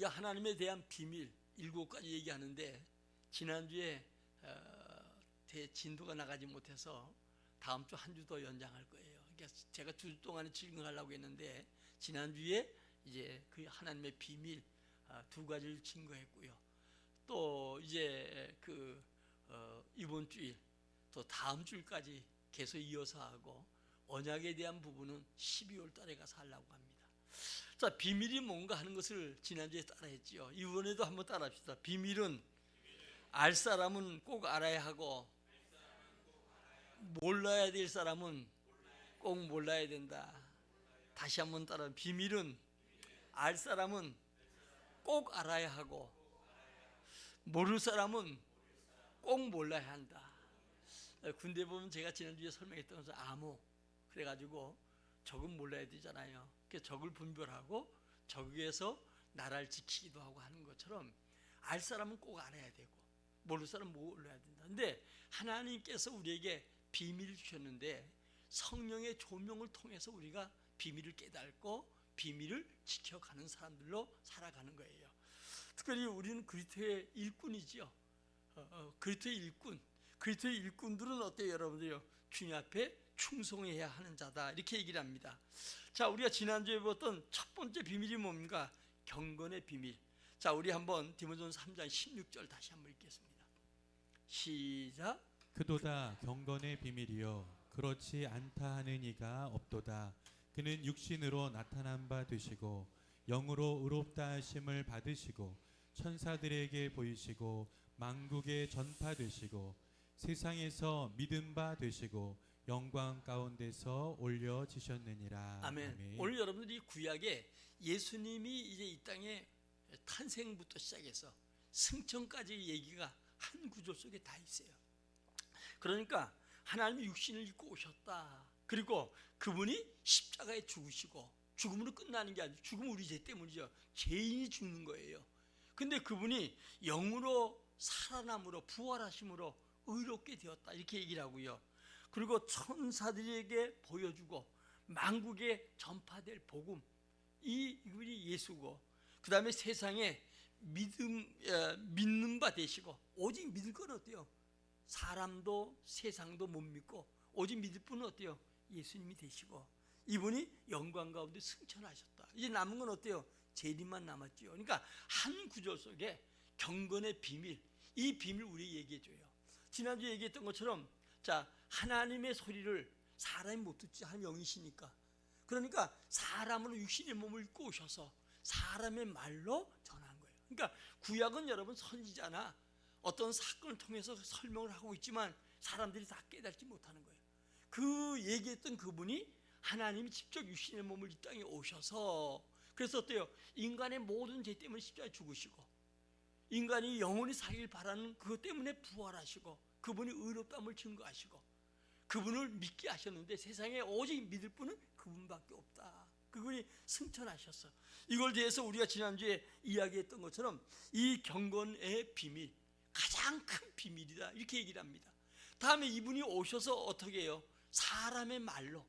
우리가 하나님에 대한 비밀 7가지 얘기하는데 지난주에 진도가 나가지 못해서 다음 주 한 주 더 연장할 거예요. 그러니까 제가 2주 동안에 증거하려고 했는데 지난주에 이제 그 하나님의 비밀 2가지를 증거했고요. 또 이제 이번 주일 또 다음 주일까지 계속 이어서 하고 언약에 대한 부분은 12월 달에 가서 하려고 합니다. 자, 비밀이 뭔가 하는 것을 지난주에 따라했죠. 이번에도 한번 따라합시다. 비밀은 알 사람은 꼭 알아야 하고 몰라야 될 사람은 꼭 몰라야 된다. 다시 한번 따라. 비밀은 알 사람은 꼭 알아야 하고 모를 사람은 꼭 몰라야 한다. 군대 보면 제가 지난주에 설명했던 것은 암호, 그래가지고 적은 몰라야 되잖아요. 그래서 적을 분별하고 적에서 나라를 지키기도 하고 하는 것처럼 알 사람은 꼭 알아야 되고 모를 사람은 몰라야 된다. 근데 하나님께서 우리에게 비밀을 주셨는데 성령의 조명을 통해서 우리가 비밀을 깨닫고 비밀을 지켜가는 사람들로 살아가는 거예요. 특별히 우리는 그리스도의 일꾼이지요. 그리스도의 일꾼. 그리스도의 일꾼들은 어때요, 여러분들요? 주님 앞에 충성해야 하는 자다, 이렇게 얘기를 합니다. 자, 우리가 지난주에 배웠던 첫 번째 비밀이 뭡니까? 경건의 비밀. 자, 우리 한번 디모데전서 3장 16절 다시 한번 읽겠습니다. 시작. 그도다 경건의 비밀이요 그렇지 않다 하는 이가 없도다. 그는 육신으로 나타난 바 되시고 영으로 의롭다 하심을 받으시고 천사들에게 보이시고 만국에 전파되시고 세상에서 믿음 바 되시고 영광 가운데서 올려지셨느니라. 아멘. 아멘. 오늘 여러분들이 구약에 예수님이 이제 이 땅에 탄생부터 시작해서 승천까지 얘기가 한 구절 속에 다 있어요. 그러니까 하나님이 육신을 입고 오셨다. 그리고 그분이 십자가에 죽으시고, 죽음으로 끝나는 게 아니고 죽음은 우리 죄 때문이죠. 죄인이 죽는 거예요. 근데 그분이 영으로 살아남으로 부활하심으로 의롭게 되었다, 이렇게 얘기를 하고요. 그리고 천사들에게 보여주고 만국에 전파될 복음, 이분이 예수고, 그 다음에 세상에 믿는 바 되시고, 오직 믿을 건 어때요? 사람도 세상도 못 믿고 오직 믿을 분은 어때요? 예수님이 되시고, 이분이 영광 가운데 승천하셨다. 이제 남은 건 어때요? 재림만 남았죠. 그러니까 한 구절 속에 경건의 비밀, 이 비밀 우리 얘기해줘요. 지난주에 얘기했던 것처럼, 자, 하나님의 소리를 사람이 못 듣지, 하나님 영이시니까. 그러니까 사람으로 육신의 몸을 입고 오셔서 사람의 말로 전한 거예요. 그러니까 구약은 여러분 선지자나 어떤 사건을 통해서 설명을 하고 있지만 사람들이 다 깨닫지 못하는 거예요. 그 얘기했던 그분이 하나님이 직접 육신의 몸을 이 땅에 오셔서, 그래서 어때요? 인간의 모든 죄 때문에 십자가에 죽으시고 인간이 영원히 살길 바라는 그것 때문에 부활하시고 그분이 의롭다함을 증거하시고 그분을 믿게 하셨는데 세상에 오직 믿을 분은 그분밖에 없다. 그분이 승천하셨어. 이걸 대해서 우리가 지난주에 이야기했던 것처럼 이 경건의 비밀, 가장 큰 비밀이다, 이렇게 얘기를 합니다. 다음에 이분이 오셔서 어떻게 해요? 사람의 말로,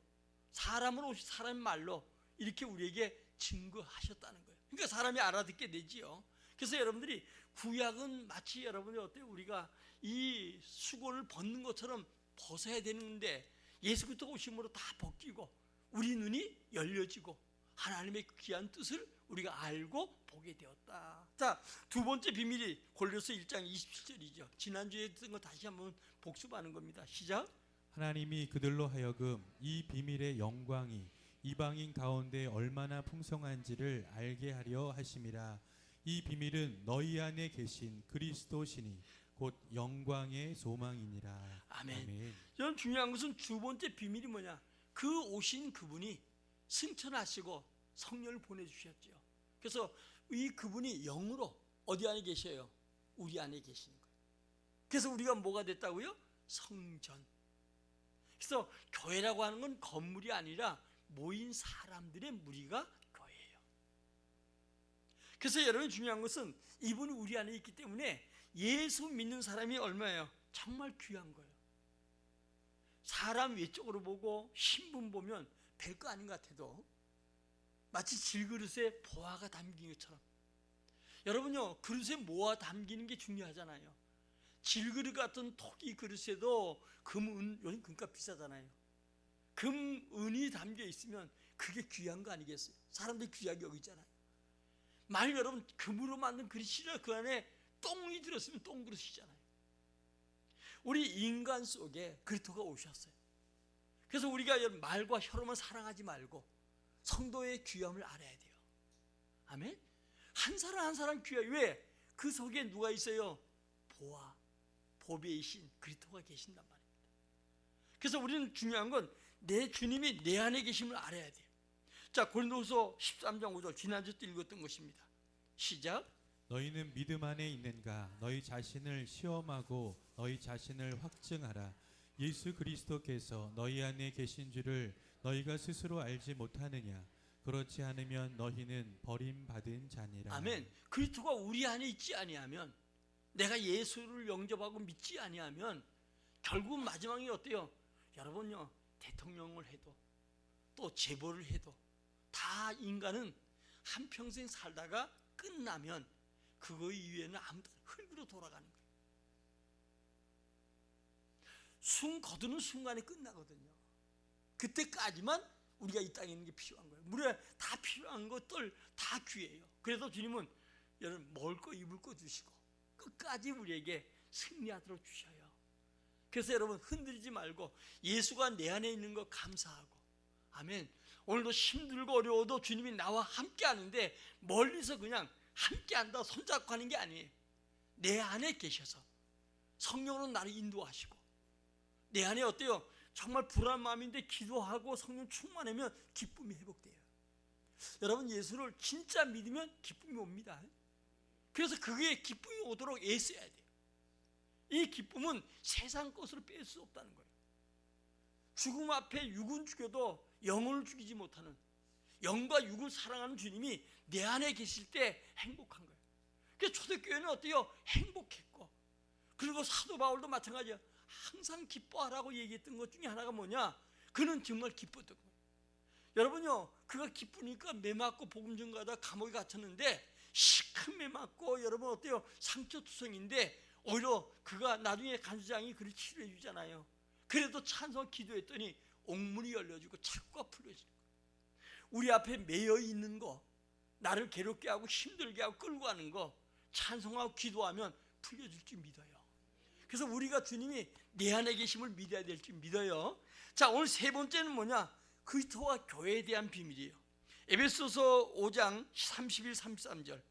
사람으로 오신 사람의 말로 이렇게 우리에게 증거하셨다는 거예요. 그러니까 사람이 알아듣게 되지요. 그래서 여러분들이 구약은 마치 여러분이 어때요? 우리가 이 수건을 벗는 것처럼 벗어야 되는데 예수 그리스도 오심으로 다 벗기고 우리 눈이 열려지고 하나님의 귀한 뜻을 우리가 알고 보게 되었다. 자, 두 번째 비밀이 골로새 1장 27절이죠. 지난주에 했던 거 다시 한번 복습하는 겁니다. 시작. 하나님이 그들로 하여금 이 비밀의 영광이 이방인 가운데 얼마나 풍성한지를 알게 하려 하심이라. 이 비밀은 너희 안에 계신 그리스도시니 곧 영광의 소망이니라. 아멘. 아멘. 여러분, 중요한 것은 두 번째 비밀이 뭐냐? 그 오신 그분이 승천하시고 성령을 보내주셨죠. 그래서 이 그분이 영으로 어디 안에 계셔요? 우리 안에 계시는 거예요. 그래서 우리가 뭐가 됐다고요? 성전. 그래서 교회라고 하는 건 건물이 아니라 모인 사람들의 무리가 교회예요. 그래서 여러분, 중요한 것은 이분이 우리 안에 있기 때문에 예수 믿는 사람이 얼마예요? 정말 귀한 거예요. 사람 외적으로 보고 신분 보면 별거 아닌 것 같아도 마치 질그릇에 보화가 담긴 것처럼 여러분요, 그릇에 뭐가 담기는 게 중요하잖아요. 질그릇 같은 토기 그릇에도 요즘 금값 비싸잖아요. 은이 담겨 있으면 그게 귀한 거 아니겠어요? 사람들이 귀하게 여기잖아요. 만약 여러분 금으로 만든 그릇이라 그 안에 똥이 들었으면 똥그릇이잖아요. 우리 인간 속에 그리스도가 오셨어요. 그래서 우리가 말과 혀로만 사랑하지 말고 성도의 귀함을 알아야 돼요. 아멘? 한 사람 한 사람 귀해요. 왜? 그 속에 누가 있어요? 보배의 신 그리스도가 계신단 말입니다. 그래서 우리는 중요한 건 내 주님이 내 안에 계심을 알아야 돼요. 자, 고린도후서 13장 5절 지난주 때 읽었던 것입니다. 시작. 너희는 믿음 안에 있는가? 너희 자신을 시험하고 너희 자신을 확증하라. 예수 그리스도께서 너희 안에 계신 줄을 너희가 스스로 알지 못하느냐? 그렇지 않으면 너희는 버림받은 자니라. 아멘. 그리스도가 우리 안에 있지 아니하면, 내가 예수를 영접하고 믿지 아니하면 결국 마지막에 어때요? 여러분요, 대통령을 해도 또 재벌을 해도 다 인간은 한평생 살다가 끝나면 그거 이후에는 아무도 흙으로 돌아가는 거예요. 숨 거두는 순간에 끝나거든요. 그때까지만 우리가 이 땅에 있는 게 필요한 거예요. 우리가 다 필요한 것들 다 귀해요. 그래서 주님은 여러분 먹을 거 입을 거 주시고 끝까지 우리에게 승리하도록 주셔요. 그래서 여러분 흔들리지 말고 예수가 내 안에 있는 거 감사하고, 아멘. 오늘도 힘들고 어려워도 주님이 나와 함께 하는데 멀리서 그냥 함께 한다 손잡고 하는 게 아니에요. 내 안에 계셔서 성령으로 나를 인도하시고, 내 안에 어때요? 정말 불안한 마음인데 기도하고 성령 충만하면 기쁨이 회복돼요. 여러분 예수를 진짜 믿으면 기쁨이 옵니다. 그래서 그게 기쁨이 오도록 애써야 돼요. 이 기쁨은 세상 것으로 뺄 수 없다는 거예요. 죽음 앞에 육은 죽여도 영혼을 죽이지 못하는, 영과 육을 사랑하는 주님이 내 안에 계실 때 행복한 거예요. 그래서 초대교회는 어때요? 행복했고, 그리고 사도 바울도 마찬가지야. 항상 기뻐하라고 얘기했던 것 중에 하나가 뭐냐? 그는 정말 기뻤던 거예요. 여러분요, 그가 기쁘니까 매 맞고 복음 전가다 감옥에 갇혔는데 시큰 매 맞고, 여러분 어때요? 상처투성인데 오히려 그가 나중에 간수장이 그를 치료해 주잖아요. 그래도 찬송 기도했더니 옥문이 열려지고 착고가 풀려지는 거예요. 우리 앞에 매여 있는 거, 나를 괴롭게 하고 힘들게 하고 끌고 가는 거 찬송하고 기도하면 풀려질 줄 믿어요. 그래서 우리가 주님이 내 안에 계심을 믿어야 될 줄 믿어요. 자, 오늘 세 번째는 뭐냐? 그리스도와 교회에 대한 비밀이에요. 에베소서 5장 31, 33절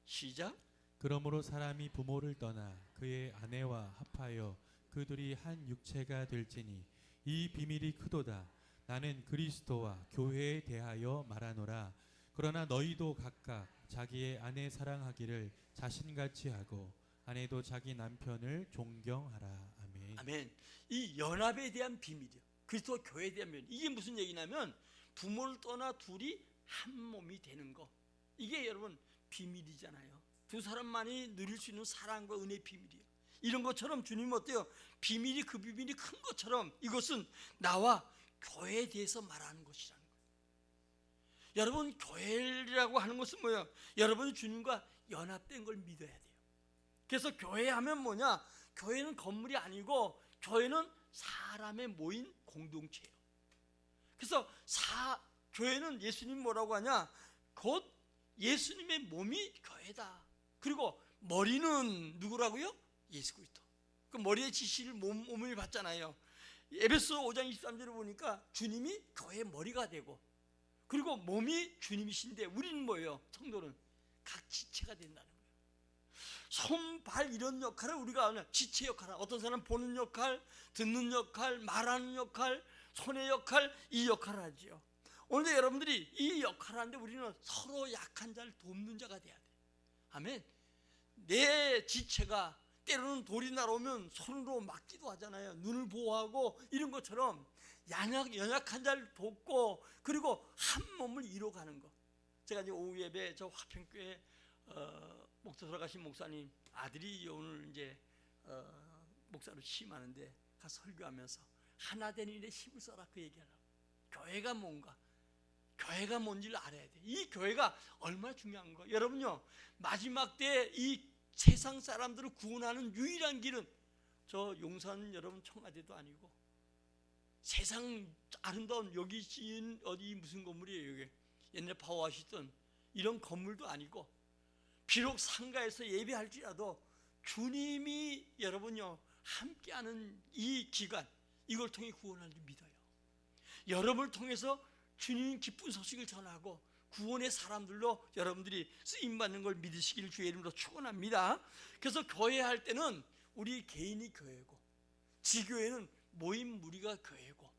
시작. 그러므로 사람이 부모를 떠나 그의 아내와 합하여 그들이 한 육체가 될지니 이 비밀이 크도다. 나는 그리스도와 교회에 대하여 말하노라. 그러나 너희도 각각 자기의 아내 사랑하기를 자신같이 하고 아내도 자기 남편을 존경하라. 아멘. 아멘. 이 연합에 대한 비밀이요. 그리스도 교회에 대한 비밀. 이게 무슨 얘기냐면 부모를 떠나 둘이 한 몸이 되는 거. 이게 여러분 비밀이잖아요. 두 사람만이 누릴 수 있는 사랑과 은혜의 비밀이에요. 이런 것처럼 주님은 어때요? 비밀이 그 비밀이 큰 것처럼 이것은 나와 교회에 대해서 말하는 것이라는 거예요. 여러분 교회라고 하는 것은 뭐예요? 여러분이 주님과 연합된 걸 믿어야 돼요. 그래서 교회 하면 뭐냐? 교회는 건물이 아니고 교회는 사람의 모인 공동체예요. 그래서 교회는 예수님 뭐라고 하냐? 곧 예수님의 몸이 교회다. 그리고 머리는 누구라고요? 예수 그리스도. 그 머리의 지시를 몸을 받잖아요. 에베소 5장 23절을 보니까 주님이 교회의 머리가 되고, 그리고 몸이 주님이신데 우리는 뭐예요? 성도는 각 지체가 된다는 거예요. 손, 발 이런 역할을 우리가 하는 지체 역할, 어떤 사람은 보는 역할, 듣는 역할, 말하는 역할, 손의 역할, 이 역할을 하지요. 오늘 여러분들이 이 역할을 하는데 우리는 서로 약한 자를 돕는 자가 돼야 돼요. 아멘. 내 지체가 때로는 돌이 날아오면 손으로 막기도 하잖아요. 눈을 보호하고 이런 것처럼 연약한 자를 돕고, 그리고 한 몸을 이뤄가는 거. 제가 이제 오후 예배 저 화평교회 목사 돌아가신 목사님 아들이 오늘 이제 목사로 취임하는데 가서 설교하면서 하나 되는 일에 힘을 써라 그 얘기하려고. 교회가 뭔가? 교회가 뭔지를 알아야 돼. 이 교회가 얼마나 중요한 거. 여러분요, 마지막 때 이 세상 사람들을 구원하는 유일한 길은 저 용산 여러분 청와대도 아니고 세상 아름다운 여기 지은 어디 무슨 건물이에요. 여기 옛날 파워하시던 이런 건물도 아니고, 비록 상가에서 예배할지라도 주님이 여러분요 함께하는 이 기간, 이걸 통해 구원할 줄 믿어요. 여러분을 통해서 주님 기쁜 소식을 전하고 구원의 사람들로 여러분들이 쓰임받는 걸 믿으시기를 주의 이름으로 축원합니다. 그래서 교회할 때는 우리 개인이 교회고, 지교회는 모임 무리가 교회고,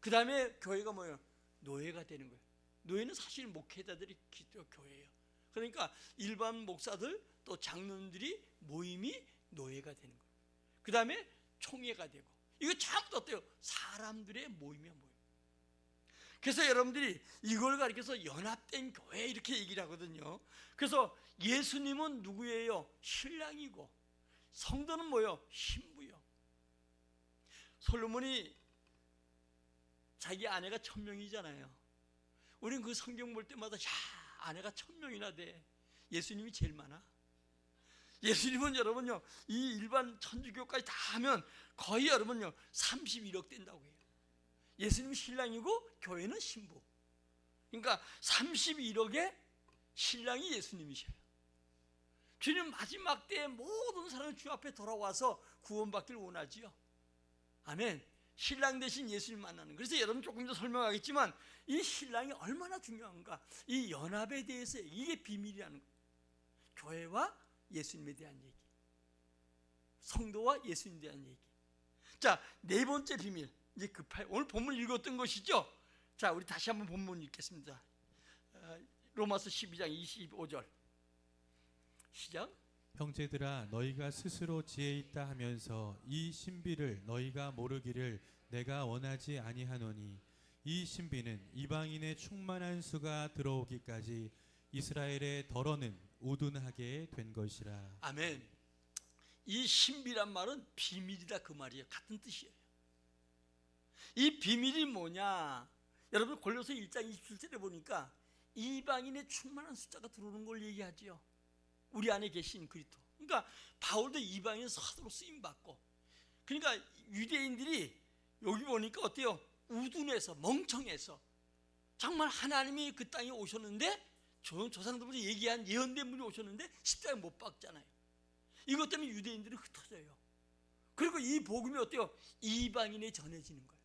그 다음에 교회가 뭐예요? 노예가 되는 거예요. 노예는 사실 목회자들이 교회예요. 그러니까 일반 목사들 또 장로님들이 모임이 노예가 되는 거예요. 그 다음에 총회가 되고, 이거 전부 어때요? 사람들의 모임이야, 모임. 그래서 여러분들이 이걸 가리켜서 연합된 교회 이렇게 얘기를 하거든요. 그래서 예수님은 누구예요? 신랑이고, 성도는 뭐예요? 신부요. 솔로몬이 자기 아내가 1000명이잖아요. 우리는 그 성경 볼 때마다 야, 아내가 1000명이나 돼. 예수님이 제일 많아. 예수님은 여러분요, 이 일반 천주교까지 다 하면 거의 여러분요 31억 된다고 해요. 예수님은 신랑이고 교회는 신부. 그러니까 31억의 신랑이 예수님이셔요. 주님 마지막 때에 모든 사람이 주 앞에 돌아와서 구원받기를 원하지요. 아멘. 신랑 대신 예수님 만나는. 그래서 여러분 조금 더 설명하겠지만 이 신랑이 얼마나 중요한가, 이 연합에 대해서 이게 비밀이라는 거예요. 교회와 예수님에 대한 얘기, 성도와 예수님에 대한 얘기. 자, 네 번째 비밀, 이제 급하게 오늘 본문 읽었던 것이죠. 자, 우리 다시 한번 본문 읽겠습니다. 로마서 12장 25절 시작. 형제들아, 너희가 스스로 지혜 있다 하면서 이 신비를 너희가 모르기를 내가 원하지 아니하노니, 이 신비는 이방인의 충만한 수가 들어오기까지 이스라엘의 덜어는 우둔하게 된 것이라. 아멘. 이 신비란 말은 비밀이다 그 말이에요. 같은 뜻이에요. 이 비밀이 뭐냐? 여러분 골로새 1장 27절에 보니까 이방인의 충만한 숫자가 들어오는 걸 얘기하지요. 우리 안에 계신 그리스도. 그러니까 바울도 이방인 사도로 쓰임 받고, 그러니까 유대인들이 여기 보니까 어때요? 우둔해서 멍청해서 정말 하나님이 그 땅에 오셨는데 조상들부터 얘기한 예언된 분이 오셨는데 십자가에 못 박잖아요. 이것 때문에 유대인들이 흩어져요. 그리고 이 복음이 어때요? 이방인에 전해지는 거예요.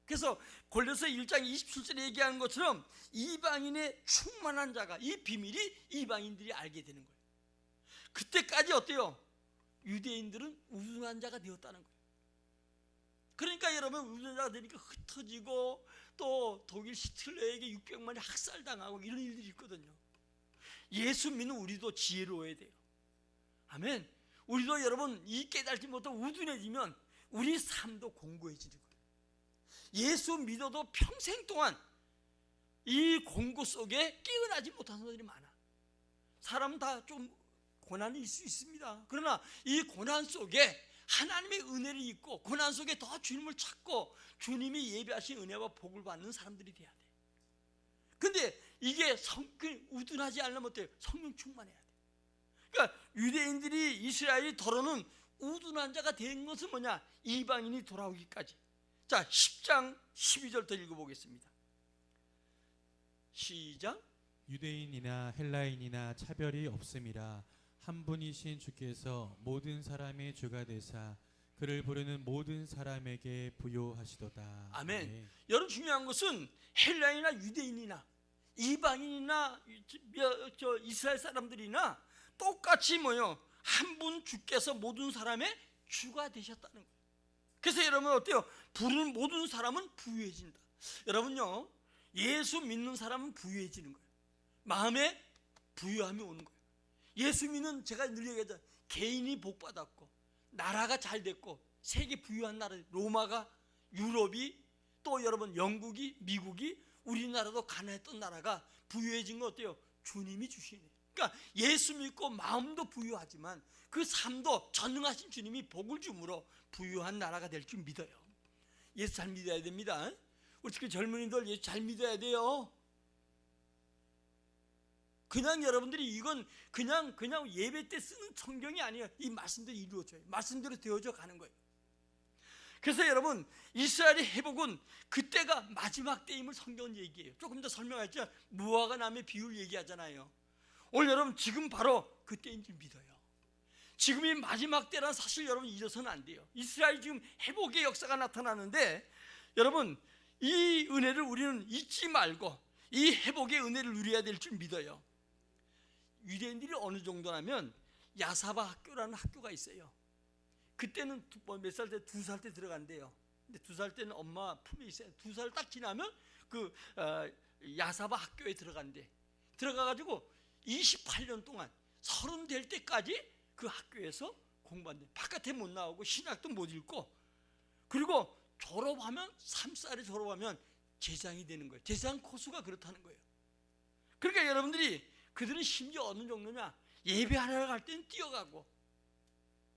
그래서 골로새 1장 27절에 얘기하는 것처럼 이방인의 충만한 자가, 이 비밀이 이방인들이 알게 되는 거예요. 그때까지 어때요? 유대인들은 우둔한 자가 되었다는 거예요. 그러니까 여러분 우둔한 자가 되니까 흩어지고 또 독일 히틀러에게 600만이 학살당하고 이런 일들이 있거든요. 예수 믿는 우리도 지혜로워야 돼요. 아멘. 우리도 여러분 이 깨달지 못하고 우둔해지면 우리 삶도 공고해지는 거예요. 예수 믿어도 평생 동안 이 공고 속에 깨어나지 못한 사람들이 많아. 사람 다 좀 고난이 있을 수 있습니다. 그러나 이 고난 속에 하나님의 은혜를 잊고 고난 속에 더 주님을 찾고 주님이 예비하신 은혜와 복을 받는 사람들이 돼야 돼. 근데 이게 우둔하지 않으면 어때요? 성령 충만해야 돼. 그러니까 유대인들이 이스라엘이 더러는 우둔한 자가 된 것은 뭐냐? 이방인이 돌아오기까지. 자, 10장 12절부터 읽어보겠습니다. 시작. 유대인이나 헬라인이나 차별이 없음이라 한 분이신 주께서 모든 사람의 주가 되사 그를 부르는 모든 사람에게 부요하시도다. 아멘. 네. 여러분 중요한 것은 헬라인이나 유대인이나 이방인이나 이스라엘 사람들이나 똑같이 뭐요? 한 분 주께서 모든 사람의 주가 되셨다는 거예요. 그래서 여러분 어때요? 부르는 모든 사람은 부유해진다. 여러분요, 예수 믿는 사람은 부유해지는 거예요. 마음에 부유함이 오는 거예요. 예수 믿는, 제가 늘 얘기하죠, 개인이 복받았고 나라가 잘 됐고 세계 부유한 나라, 로마가, 유럽이, 또 여러분 영국이, 미국이, 우리나라도 가난했던 나라가 부유해진 거 어때요? 주님이 주시네. 그러니까 예수 믿고 마음도 부유하지만 그 삶도 전능하신 주님이 복을 주므로 부유한 나라가 될 줄 믿어요. 예수 잘 믿어야 됩니다. 우리 특히 젊은이들 예수 잘 믿어야 돼요. 그냥 여러분들이 이건 그냥 예배 때 쓰는 성경이 아니에요. 이 말씀대로 이루어져요. 말씀대로 되어져 가는 거예요. 그래서 여러분, 이스라엘의 회복은 그때가 마지막 때임을 성경은 얘기해요. 조금 더 설명했죠. 무화과 나무의 비유를 얘기하잖아요. 오늘 여러분, 지금 바로 그때인 줄 믿어요. 지금이 마지막 때란 사실 여러분 잊어서는 안 돼요. 이스라엘 지금 회복의 역사가 나타나는데, 여러분 이 은혜를 우리는 잊지 말고 이 회복의 은혜를 누려야 될 줄 믿어요. 유대인들이 어느 정도냐면 야사바 학교라는 학교가 있어요. 그때는 몇 살 때? 2살 때 들어간대요. 근데 2살 때는 엄마 품에 있어요. 2살 딱 지나면 그 야사바 학교에 들어간대. 들어가가지고 28년 동안 30 될 때까지 그 학교에서 공부한대. 바깥에 못 나오고 신학도 못 읽고, 그리고 졸업하면 3살에 졸업하면 제장이 되는 거예요. 제장 코스가 그렇다는 거예요. 그러니까 여러분들이, 그들은 심지어 어느 정도냐, 예배하러 갈 때는 뛰어가고,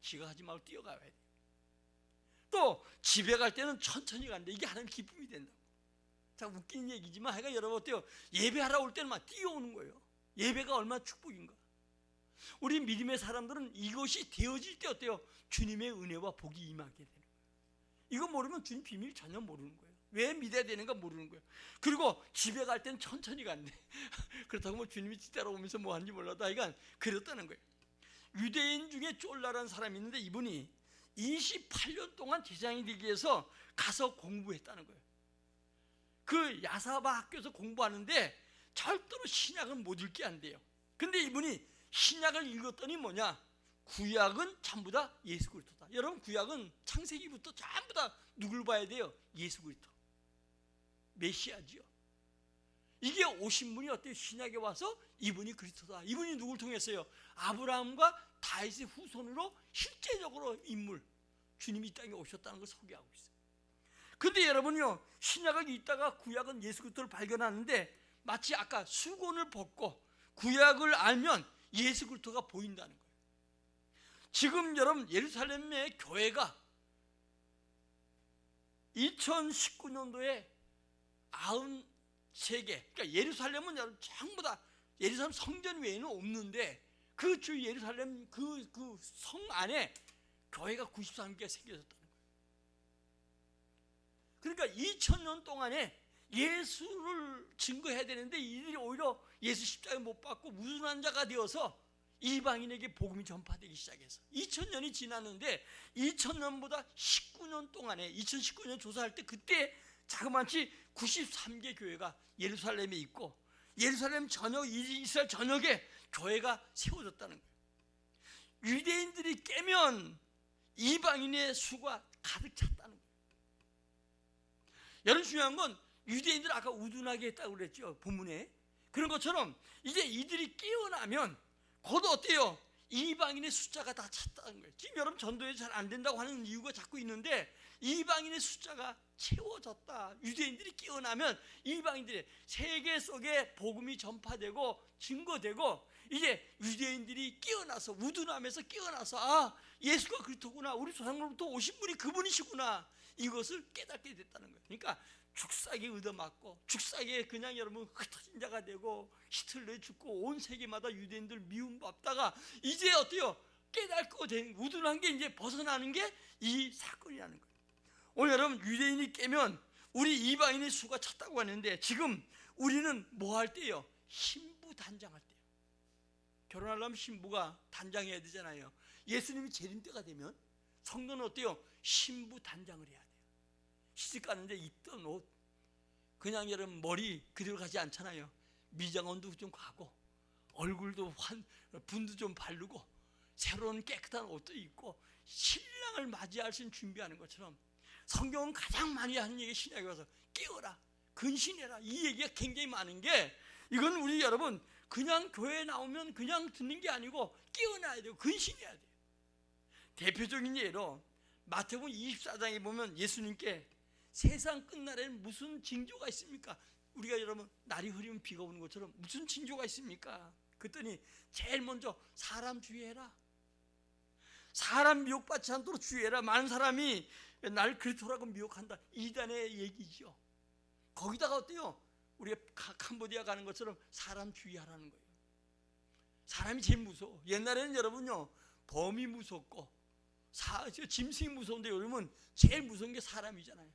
지가 하지 말고 뛰어가야 돼. 또 집에 갈 때는 천천히 간다. 이게 하나님 기쁨이 된다고. 참 웃기는 얘기지만 하여간 여러분 어때요? 예배하러 올 때는 막 뛰어오는 거예요. 예배가 얼마나 축복인가. 우리 믿음의 사람들은 이것이 되어질 때 어때요? 주님의 은혜와 복이 임하게 되는 거예요. 이거 모르면 주님 비밀 전혀 모르는 거예요. 왜 믿어야 되는가 모르는 거예요. 그리고 집에 갈 때는 천천히 간대. 그렇다고 뭐 주님이 뒤따라오면서 뭐 하는지 몰라도 하여간 그렇다는 거예요. 유대인 중에 쫄라라는 사람이 있는데, 이분이 28년 동안 제장이 되기 위해서 가서 공부했다는 거예요. 그 야사바 학교에서 공부하는데 절대로 신약은 못 읽게 한대요. 근데 이분이 신약을 읽었더니 뭐냐, 구약은 전부 다 예수 그리스도다. 여러분, 구약은 창세기부터 전부 다 누굴 봐야 돼요? 예수 그리스도, 메시아지요. 이게 오신 분이 어때요? 신약에 와서 이분이 그리스도다. 이분이 누굴 통했어요? 아브라함과 다윗의 후손으로 실제적으로 인물, 주님이 이 땅에 오셨다는 걸 소개하고 있어요. 근데 여러분요, 신약을 읽다가 구약은 예수 그리스도를 발견하는데, 마치 아까 수건을 벗고 구약을 알면 예수 그리스도가 보인다는 거예요. 지금 여러분, 예루살렘의 교회가 2019년도에 93개, 그러니까 예루살렘은 여러분 전부 다 예루살렘 성전 외에는 없는데, 그 주 예루살렘 그 성 안에 교회가 93개가 생겨졌다는 거예요. 그러니까 2000년 동안에 예수를 증거해야 되는데, 이들이 오히려 예수 십자가에 못 박고 무순한 자가 되어서 이방인에게 복음이 전파되기 시작해서 2000년이 지났는데, 2000년보다 19년 동안에 2019년 조사할 때 그때 자그마치 93개 교회가 예루살렘에 있고, 예루살렘 전역, 이스라엘 전역에 교회가 세워졌다는 거예요. 유대인들이 깨면 이방인의 수가 가득 찼다는 거예요. 여러분, 중요한 건 유대인들 아까 우둔하게 했다고 그랬죠, 본문에. 그런 것처럼 이제 이들이 깨어나면 곧 어때요? 이방인의 숫자가 다 찼다는 거예요. 지금 여러분 전도에 잘 안 된다고 하는 이유가 자꾸 있는데, 이방인의 숫자가 채워졌다. 유대인들이 깨어나면 이방인들의 세계 속에 복음이 전파되고 증거되고, 이제 유대인들이 깨어나서, 우둔함에서 깨어나서, 아, 예수가 그리스도구나, 우리 조상으로부터 오신 분이 그분이시구나, 이것을 깨닫게 됐다는 거예요. 그러니까 죽사기에 얻어맞고, 죽사기에 그냥 여러분 흩어진 자가 되고, 히틀러에 죽고, 온 세계마다 유대인들 미움받다가 이제 어때요? 깨닫고 된 우둔한 게 이제 벗어나는 게 이 사건이라는 거예요. 오늘 여러분, 유대인이 깨면 우리 이방인의 수가 찼다고 하는데, 지금 우리는 뭐 할 때요? 신부 단장할 때요. 결혼하려면 신부가 단장해야 되잖아요. 예수님이 재림 때가 되면 성도는 어때요? 신부 단장을 해야 돼요. 시집 가는데 입던 옷, 그냥 여러분 머리 그대로 가지 않잖아요. 미장원도 좀 가고, 얼굴도 분도 좀 바르고, 새로운 깨끗한 옷도 입고, 신랑을 맞이할 수 있는 준비하는 것처럼, 성경은 가장 많이 하는 얘기, 신약에 와서 깨어라, 근신해라, 이 얘기가 굉장히 많은 게, 이건 우리 여러분 그냥 교회에 나오면 그냥 듣는 게 아니고 깨어나야 돼요. 근신해야 돼요. 대표적인 예로 마태복음 24장에 보면 예수님께 세상 끝날에는 무슨 징조가 있습니까? 우리가 여러분 날이 흐리면 비가 오는 것처럼 무슨 징조가 있습니까? 그랬더니 제일 먼저 사람 주의해라. 사람 미혹받지 않도록 주의해라. 많은 사람이 날 그리스도라고 미혹한다. 이단의 얘기죠. 거기다가 어때요? 우리가 캄보디아 가는 것처럼 사람 주의하라는 거예요. 사람이 제일 무서워. 옛날에는 여러분요, 범이 무섭고 짐승이 무서운데 요즘은 제일 무서운 게 사람이잖아요.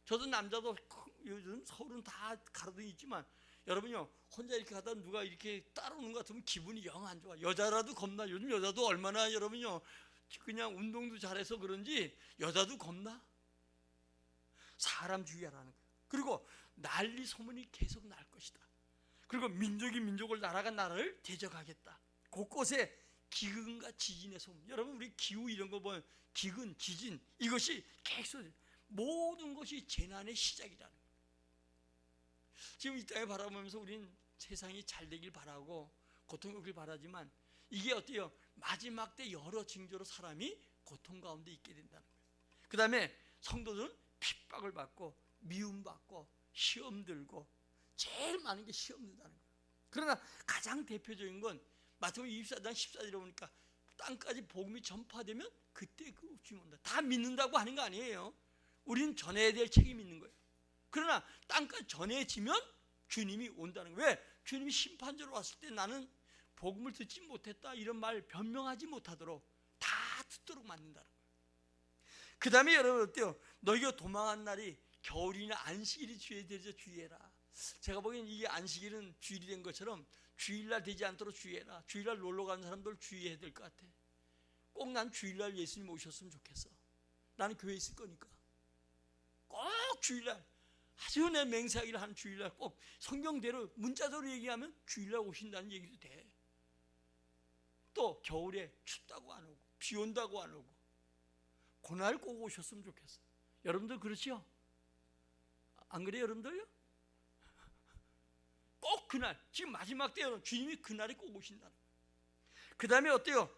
저도 남자도 요즘 서울은 다 가로등 있지만 여러분요, 혼자 이렇게 가다 누가 이렇게 따라오는 것 같으면 기분이 영 안 좋아. 여자라도 겁나. 요즘 여자도 얼마나 여러분요, 그냥 운동도 잘해서 그런지 여자도 겁나. 사람 주의하라는 거예요. 그리고 난리 소문이 계속 날 것이다. 그리고 민족이 민족을, 나라가 나라를 대적하겠다. 곳곳에 기근과 지진의 소문. 여러분, 우리 기후 이런 거 보면 기근, 지진, 이것이 계속, 모든 것이 재난의 시작이라는 거예요. 지금 이 땅에 바라보면서 우리는 세상이 잘 되길 바라고 고통 겪길 바라지만 이게 어때요? 마지막 때 여러 징조로 사람이 고통 가운데 있게 된다는 거예요. 그 다음에 성도들은 핍박을 받고 미움받고 시험 들고, 제일 많은 게 시험 든다는 거예요. 그러나 가장 대표적인 건 마태복음 24장 14절에 보니까 땅까지 복음이 전파되면 그때 그 주님 온다. 다 믿는다고 하는 거 아니에요. 우리는 전해야 될 책임이 있는 거예요. 그러나 땅까지 전해지면 주님이 온다는 거예요. 왜? 주님이 심판자로 왔을 때 나는 복음을 듣지 못했다 이런 말 변명하지 못하도록 다 듣도록 만든다는 거예요. 그 다음에 여러분 어때요? 너희가 도망한 날이 겨울이나 안식일이 주에 되자 주의해라. 제가 보기엔 이게 안식일은 주일이 된 것처럼 주일날 되지 않도록 주의해라. 주일날 놀러 가는 사람들 주의해야 될 것 같아. 꼭 난 주일날 예수님 오셨으면 좋겠어. 나는 교회에 있을 거니까. 꼭 주일날, 아주 내 맹세하기를 하는 주일날 꼭 성경대로 문자대로 얘기하면 주일날 오신다는 얘기도 돼. 또 겨울에 춥다고 안 오고 비 온다고 안 오고 그날 꼭 오셨으면 좋겠어. 여러분들 그렇지요? 안 그래요 여러분들요? 꼭 그날, 지금 마지막 때는 주님이 그날에 꼭 오신다는 거예요. 그 다음에 어때요?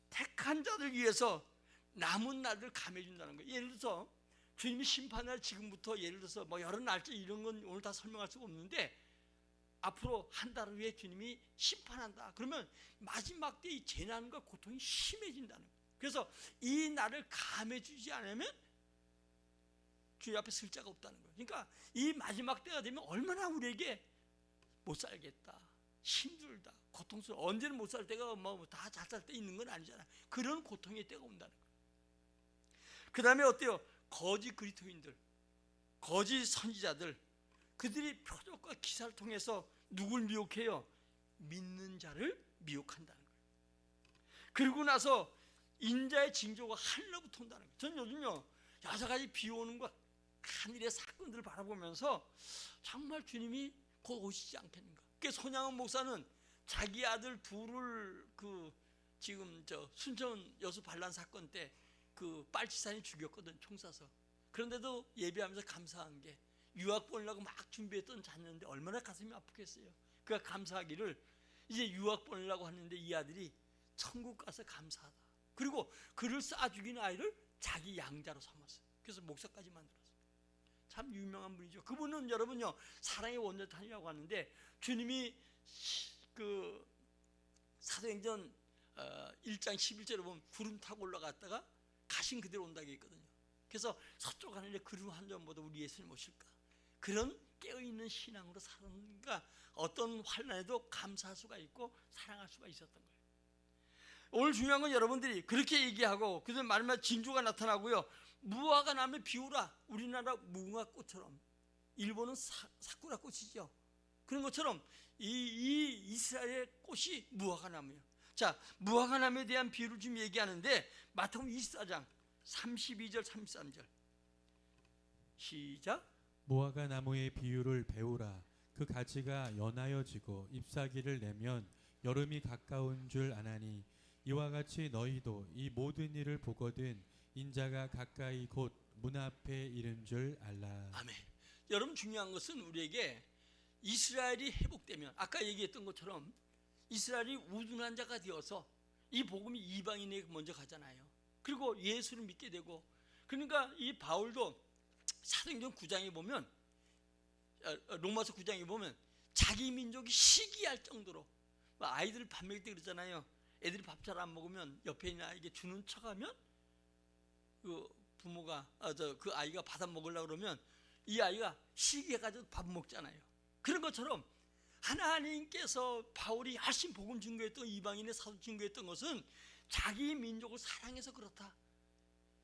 택한 자들 위해서 남은 날들 감해 준다는 거예요. 예를 들어서 주님이 심판할 지금부터 예를 들어서 뭐 여러 날짜 이런 건 오늘 다 설명할 수가 없는데 앞으로 한 달 후에 주님이 심판한다. 그러면 마지막 때 이 재난과 고통이 심해진다는 거예요. 그래서 이 날을 감해 주지 않으면 주님 앞에 쓸 자가 없다는 거예요. 그러니까 이 마지막 때가 되면 얼마나 우리에게 못 살겠다, 힘들다, 고통스러워. 언제는 못 살 때가 뭐 다 잘 살 때 있는 건 아니잖아. 그런 고통의 때가 온다는 거예요. 그 다음에 어때요? 거짓 그리스도인들, 거짓 선지자들, 그들이 표적과 기사를 통해서 누굴 미혹해요? 믿는 자를 미혹한다는 거예요. 그리고 나서 인자의 징조가 하늘로부터 온다는 거예요. 저는 요즘요 여러 가지 비 오는 것, 하늘의 사건들을 바라보면서 정말 주님이 곧 오시지 않겠는가. 그래서 손양원 목사는 자기 아들 둘을 지금 순천 여수 반란 사건 때 빨치산이 죽였거든, 총 쏴서. 그런데도 예배하면서 감사한 게 유학 보내려고 막 준비했던 자녀인데 얼마나 가슴이 아프겠어요. 그가 감사하기를 이제 유학 보내려고 하는데 이 아들이 천국 가서 감사하다. 그리고 그를 쏴 죽인 아이를 자기 양자로 삼았어요. 그래서 목사까지 만들었어요. 참 유명한 분이죠. 그분은 여러분요 사랑의 원자탄이라고 하는데 주님이 사도행전 1장 11절에 보면 구름 타고 올라갔다가 가신 그대로 온다고 했거든요. 그래서 서쪽 하늘에 구름 한 점보다 우리 예수님 오실까, 그런 깨어있는 신앙으로 사는가, 어떤 환난에도 감사할 수가 있고 사랑할 수가 있었던 거예요. 오늘 중요한 건 여러분들이 그렇게 얘기하고 그다음 말마다 징조가 나타나고요. 무화과 나무에 비우라. 우리나라 무궁화꽃처럼, 일본은 사쿠라 꽃이죠. 그런 것처럼 이 이스라엘의 꽃이 무화과 나무예요. 자, 무화과 나무에 대한 비유를 지금 얘기하는데 마태복음 24장 32절 33절 시작. 무화과 나무의 비유를 배우라. 그 가지가 연하여지고 잎사귀를 내면 여름이 가까운 줄 아나니 이와 같이 너희도 이 모든 일을 보거든 인자가 가까이 곧 문 앞에 이른 줄 알라. 아멘. 여러분, 중요한 것은 우리에게 이스라엘이 회복되면 아까 얘기했던 것처럼 이스라엘이 우둔한 자가 되어서 이 복음이 이방인에게 먼저 가잖아요. 그리고 예수를 믿게 되고, 그러니까 이 바울도 사도행전 9장에 보면, 로마서 9장에 보면 자기 민족이 시기할 정도로, 아이들 밥 먹일 때 그러잖아요. 애들이 밥 잘 안 먹으면 옆에 있는 아이에게 주는 척하면 그 부모가 그 아이가 받아 먹으려고 그러면 이 아이가 시기해가지고 밥 먹잖아요. 그런 것처럼 하나님께서 바울이 열심히 복음 증거했던, 이방인의 사도 증거했던 것은 자기 민족을 사랑해서 그렇다.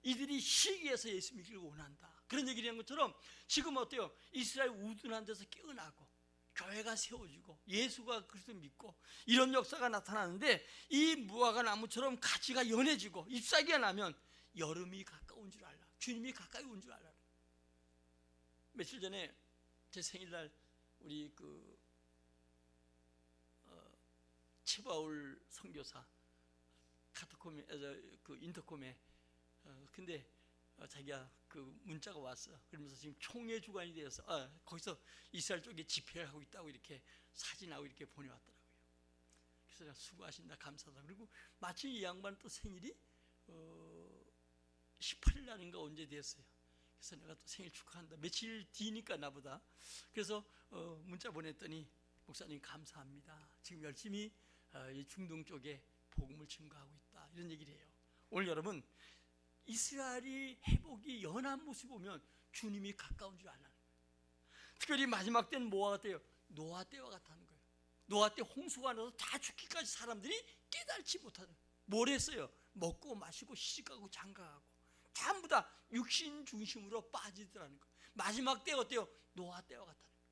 이들이 시기에서 예수 믿기를 원한다. 그런 얘기를 한 것처럼 지금 어때요? 이스라엘 우둔한 데서 깨어나고 교회가 세워지고 예수가 그리스도 믿고 이런 역사가 나타나는데, 이 무화과 나무처럼 가지가 연해지고 잎사귀가 나면 여름이 가까운 줄 알라. 주님이 가까이 온 줄 알라. 며칠 전에 제 생일날 우리 최바울 선교사 카톡콤에, 인터콤에 근데 자기가 그 문자가 왔어. 그러면서 지금 총회 주관이 되어서 거기서 이스라엘 쪽에 집회를 하고 있다고 이렇게 사진하고 이렇게 보내왔더라고요. 그래서 내가 수고하신다, 감사하다. 그리고 마침 이 양반 또 생일이 18일 날인가 언제 됐어요. 그래서 내가 또 생일 축하한다. 며칠 뒤니까 나보다. 그래서 문자 보냈더니 목사님 감사합니다. 지금 열심히 이 중동 쪽에 복음을 증거하고 있다. 이런 얘기를 해요. 오늘 여러분, 이스라엘이 회복이 연한 모습 보면 주님이 가까운 줄 알라는 거예요. 특별히 마지막 때는 뭐가 같아요? 노아 때와 같다는 거예요. 노아 때 홍수가 나서 다 죽기까지 사람들이 깨달지 못하는, 뭘 했어요? 먹고 마시고 시집가고 장가가고 전부 다 육신 중심으로 빠지더라는 거예요. 마지막 때 어때요? 노아 때와 같다는 거예요.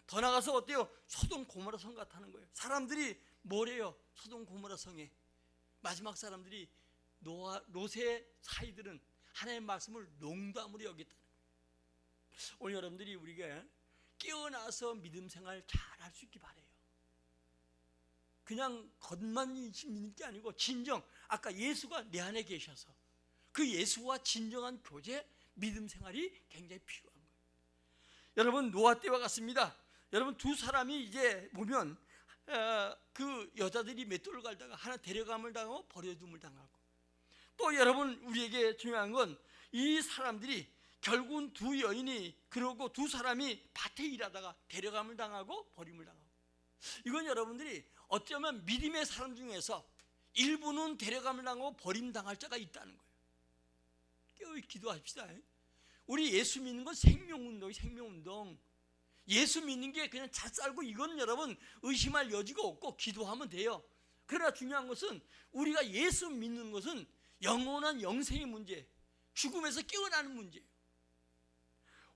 더 나가서 어때요? 소돔 고모라 성 같다는 거예요. 사람들이 뭐래요? 소돔 고모라 성에 마지막 사람들이 롯의 사이들은 하나님의 말씀을 농담으로 여겼다는 거예요. 오늘 여러분들이 우리가 깨어나서 믿음 생활 잘 할 수 있기 바라요. 그냥 겉만 믿는 게 아니고 진정, 아까 예수가 내 안에 계셔서 그 예수와 진정한 교제, 믿음 생활이 굉장히 필요한 거예요. 여러분, 노아 때와 같습니다. 여러분, 두 사람이 이제 보면 그 여자들이 맷돌을 갈다가 하나 데려감을 당하고 버려둠을 당하고, 또 여러분 우리에게 중요한 건 이 사람들이 결국은 두 여인이, 그러고 두 사람이 밭에 일하다가 데려감을 당하고 버림을 당하고, 이건 여러분들이 어쩌면 믿음의 사람 중에서 일부는 데려감을 당하고 버림당할 자가 있다는 거예요. 깨어 기도합시다. 우리 예수 믿는 건 생명운동이에요. 생명운동. 예수 믿는 게 그냥 잘 살고 이건 여러분 의심할 여지가 없고 기도하면 돼요. 그러나 중요한 것은 우리가 예수 믿는 것은 영원한 영생의 문제, 죽음에서 깨어나는 문제예요.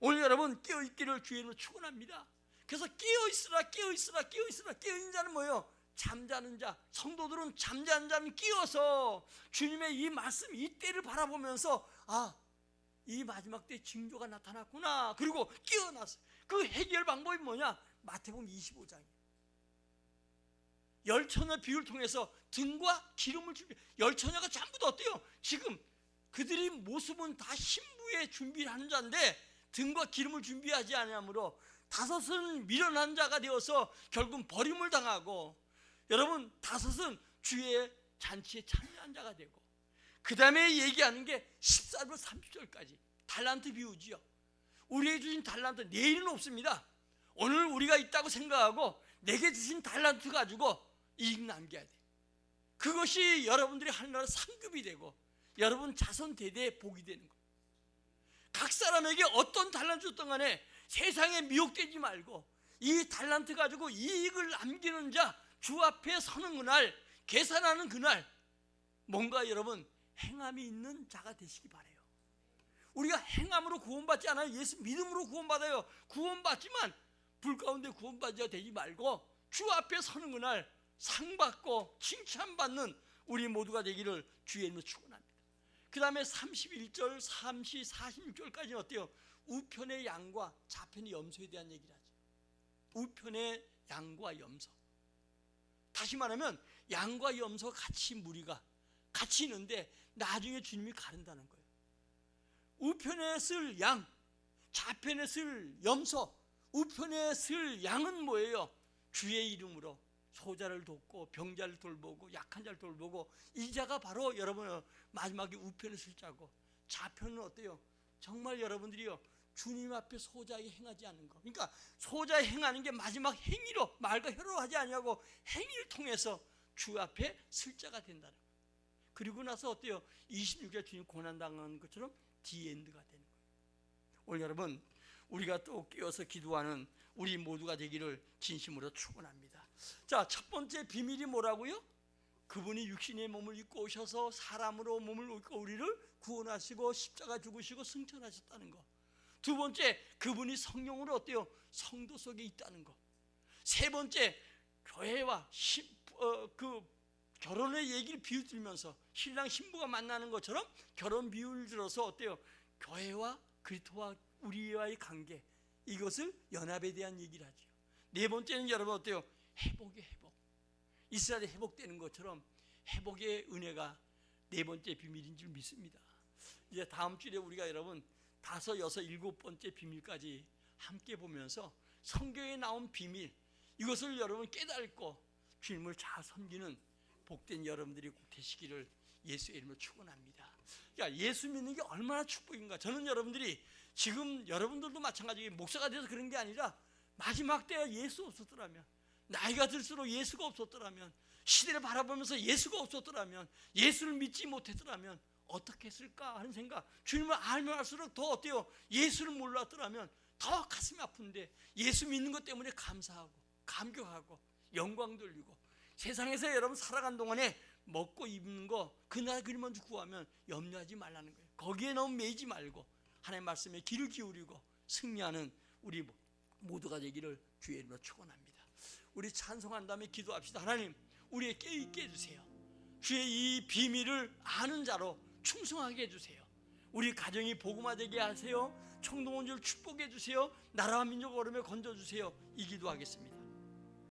오늘 여러분 깨어있기를 주의 이름으로 축원합니다. 그래서 깨어있으라, 깨어있으라, 깨어있으라. 깨어있는 자는 뭐예요? 잠자는 자. 성도들은 잠자는 자는 깨어서 주님의 이 말씀, 이 때를 바라보면서 이 마지막 때 징조가 나타났구나. 그리고 깨어났어요. 그 해결 방법이 뭐냐? 마태복음 25장이에요. 열처녀 비유를 통해서 등과 기름을 준비. 열처녀가 전부 다 어때요? 지금 그들이 모습은 다 신부의 준비를 하는 자인데 등과 기름을 준비하지 않으므로 다섯은 미련한 자가 되어서 결국 버림을 당하고, 여러분 다섯은 주의 잔치에 참여한 자가 되고, 그 다음에 얘기하는 게 14절 30절까지 달란트 비유지요. 우리에게 주신 달란트 내일은 없습니다. 오늘 우리가 있다고 생각하고 내게 주신 달란트 가지고 이익 남겨야 돼. 그것이 여러분들이 하늘나라 상급이 되고 여러분 자손 대대에 복이 되는 거예요. 각 사람에게 어떤 달란트 줬던 간에 세상에 미혹되지 말고 이 달란트 가지고 이익을 남기는 자, 주 앞에 서는 그날, 계산하는 그날 뭔가 여러분 행함이 있는 자가 되시기 바라요. 우리가 행함으로 구원받지 않아요. 예수 믿음으로 구원받아요. 구원받지만 불 가운데 구원받지가 되지 말고 주 앞에 서는 그날 상 받고 칭찬받는 우리 모두가 되기를 주의 이름으로 축원합니다. 그 다음에 31절, 46절까지는 어때요? 우편의 양과 좌편의 염소에 대한 얘기를 하죠. 우편의 양과 염소. 다시 말하면 양과 염소가 같이 무리가 같이 있는데 나중에 주님이 가른다는 거예요. 우편에 쓸 양, 좌편에 쓸 염소. 우편에 쓸 양은 뭐예요? 주의 이름으로 소자를 돕고 병자를 돌보고 약한 자를 돌보고, 이 자가 바로 여러분 마지막에 우편에 쓸 자고, 좌편은 어때요? 정말 여러분들이요 주님 앞에 소자에 행하지 않는 거. 그러니까 소자에 행하는 게 마지막 행위로, 말과 혀로 하지 아니하고 행위를 통해서 주 앞에 쓸 자가 된다는 거예요. 그리고 나서 어때요? 26절 주님 고난당한 것처럼 디엔드가 되는 거예요. 오늘 여러분 우리가 또 깨어서 기도하는 우리 모두가 되기를 진심으로 축원합니다. 자, 첫 번째 비밀이 뭐라고요? 그분이 육신의 몸을 입고 오셔서 사람으로 몸을 입고 우리를 구원하시고 십자가 죽으시고 승천하셨다는 거. 두 번째, 그분이 성령으로 어때요? 성도 속에 있다는 거. 세 번째, 교회와 결혼의 얘기를 비유 들면서 신랑 신부가 만나는 것처럼 결혼 비유를 들어서 어때요? 교회와 그리스도와 우리와의 관계, 이것을 연합에 대한 얘기를 하죠. 네 번째는 여러분 어때요? 회복의 회복. 이스라엘이 회복되는 것처럼 회복의 은혜가 네 번째 비밀인 줄 믿습니다. 이제 다음 주에 우리가 여러분 5, 6, 7번째 비밀까지 함께 보면서 성경에 나온 비밀, 이것을 여러분 깨닫고 주님을 잘 섬기는 복된 여러분들이 꼭 되시기를 예수의 이름으로 축원합니다. 그러니까 예수 믿는 게 얼마나 축복인가. 저는 여러분들이 지금 여러분들도 마찬가지로 목사가 돼서 그런 게 아니라 마지막 때에 예수 없었더라면, 나이가 들수록 예수가 없었더라면, 시대를 바라보면서 예수가 없었더라면, 예수를 믿지 못했더라면 어떻게 했을까 하는 생각. 주님을 알면 알수록 더 어때요? 예수를 몰랐더라면 더 가슴이 아픈데 예수 믿는 것 때문에 감사하고 감격하고 영광 돌리고 세상에서 여러분 살아간 동안에 먹고 입는 거 그날 그리 먼저 구하면 염려하지 말라는 거예요. 거기에 너무 매이지 말고 하나님의 말씀에 귀를 기울이고 승리하는 우리 모두가 되기를 주의 이름으로 축원합니다. 우리 찬송한 다음에 기도합시다. 하나님, 우리의 깨있게 해주세요. 주의 이 비밀을 아는 자로 충성하게 해주세요. 우리 가정이 복음화되게 하세요. 총동원주를 축복해 주세요. 나라와 민족을 어려움에 건져주세요. 이 기도하겠습니다.